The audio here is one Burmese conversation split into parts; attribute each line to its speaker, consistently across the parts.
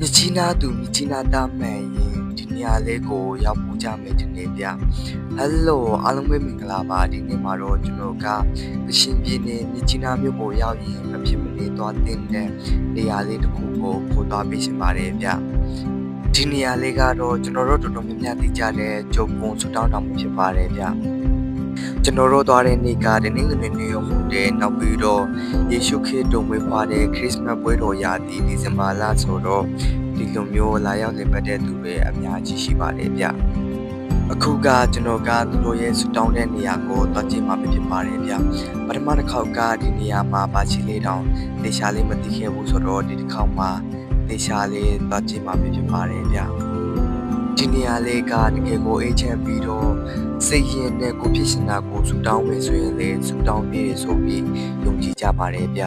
Speaker 1: မြကြီးနားသူမြကြီးနားသားမှန်ရင်ဒီနေရာလေးကိုရောက်ဖို့ကြမယ်ဒီနေ့ဗျဟယ်လိုအားလုံးပဲမင်္ဂလာပါဒီနေ့မှာတော့ကျွန်တော်ကရှင်ပြည်နယ်မြကြီးနားမြို့ကိုရောက်ရင်မဖြစ်မနေသွားတဲ့နေရာလေးတစ်ခုကိုပို့သွားပေးရှင်ပါတယ်ဗျဒီနေရာလေးကတော့ကျွန်တော်တို့တော်တော်များများသိကြတဲ့ကျုပ်ပုံဆူတောင်းတောင်ဖြစ်ပါတယ်ဗျကျွန်တော်တို့သွားတဲ့နေ့ကဒီနေ့နေ့ရောမှုတဲ့နောက်ပြီးတော့ယေရှုခရစ်တော်မွေးဖွားတဲ့ခရစ်စမတ်ပွဲတော်ရာသီဒီဇင်ဘာလဆိုတော့ဒီလိုမျိုးလာရောက်လည်ပတ်တဲ့သူတွေအများကြီးရှိပါတယ်ဗျအခုကကျွန်တော်ကသူတို့ရဲ့ဆူတောင်းတဲ့နေရာကိုသွားကြည့်မှာဖြစ်ပါတယ်ဗျပထမတစ်ခေါက်ကဒီနေရာမှာပါချီလေးတောင်တေချာလေးမသိခဲ့ဘူးဆိုတော့ဒီတစ်ခေါက်မှာတေချာလေးသွားကြည့်မှာဖြစ်ပါတယ်ဗျဒီနေရာလေးကတကယ်ကိုအေးချမ်းပြီးတော့စိတ်ရင်နဲ့ကိုဖြစ်ရှင်တာကိုဆူတောင်းမယ်ဆိုရင်လေဆူတောင်းပြည့်ဆိုပြီးယုံကြည်ကြပါတယ်ဗျ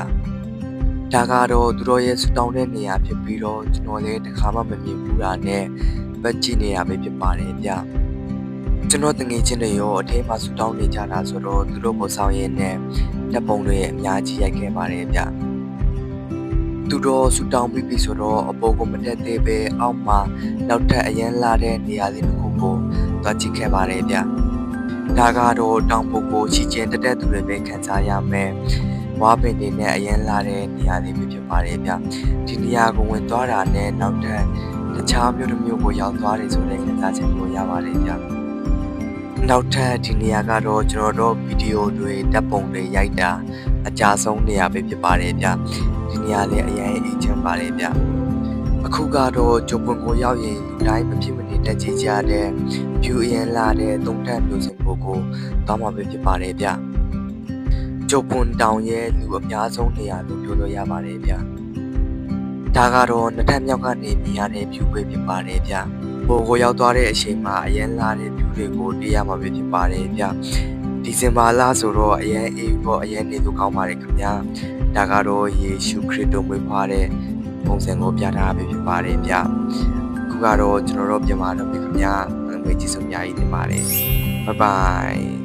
Speaker 1: ဒါကတော့သူတို့ရဲ့ဆူတောင်းတဲ့နေရာဖြစ်ပြီးတော့ကျွန်တော်လည်းတစ်ခါမှမမြင်ဘူးတာနဲ့ပတ်ကြည့်နေရပဲဖြစ်ပါတယ်ဗျကျွန်တော်တငယ်ချင်းတွေရောအထဲမှာဆူတောင်းနေကြတာဆိုတော့သူတို့ကိုဆောင်ရင်းနဲ့တပ်ပုံတွေအများကြီးရိုက်ခဲ့ပါတယ်ဗျသူတို့ဆူတောင်းပြီးပြီဆိုတော့အပေါ်ကိုမတက်သေးပဲအောက်မှာနောက်ထပ်အရန်လာတဲ့နေရာလေးတစ်ခုကိုသွားကြည့်ခဲ့ပါတယ်ဗျဒါကတော့တောင်ပေါ်ကိုချီကျင်းတက်သူတွေပဲခံစားရမယ်ဝါပင်တွေနဲ့အရန်လာတဲ့နေရာလေးဖြစ်ပါတယ်ဗျဒီနေရာကိုဝင်သွားတာနဲ့နောက်ထပ်တခြားမြို့တစ်မြို့ကိုရောက်သွားတယ်ဆိုတဲ့ခံစားချက်ကိုရပါတယ်ဗျနောက်ထပ်ဒီနေရာကတော့ကျွန်တော်တို့ဗီဒီယိုတွေတပ်ပုံတွေရိုက်တာအကြဆုံးနေရာပဲဖြစ်ပါတယ်ဗျဒီနေရာလေးအရင်အေးချမ်းပါတယ်ဗျအခုကတော့ကျုပ်ပွန်ကိုရောက်ရင်လူတိုင်းမဖြစ်မနေတက်ကြည့်ကြတဲ့ view အရင်လာတဲ့သုံးထပ်မျိုးစင်ကိုတောင်းမှာပဲဖြစ်ပါတယ်ဗျကျုပ်ပွန်တောင်ရဲ့လူအများဆုံးနေရာလို့ပြောလို့ရပါတယ်ဗျဒါကတော့နှစ်ထပ်မြောက်ကနေမြင်ရတဲ့ view ပဲဖြစ်ပါတယ်ဗျဘိုးကိုရောက်သွားတဲ့အချိန်မှာအရင်လာတဲ့ view တွေကိုတွေ့ရမှာပဲဖြစ်ပါတယ်ဗျဒီဇင်ဘာလဆိုတော့အရင်အေးတော့အရင်နေလို့ကောင်းပါတယ်ခင်ဗျာဒါကတော့ယေရှုခရစ်တော်မွေးဖွားတဲ့ပုံစံကိုပြထားပေးဖြစ်ပါတယ်ဗျအခုကတော့ကျွန်တော်တို့ပြန်လာတော့ပြီခင်ဗျာငွေကြေးစုံအများကြီးတင်ပါတယ်ဘိုင်ဘိုင်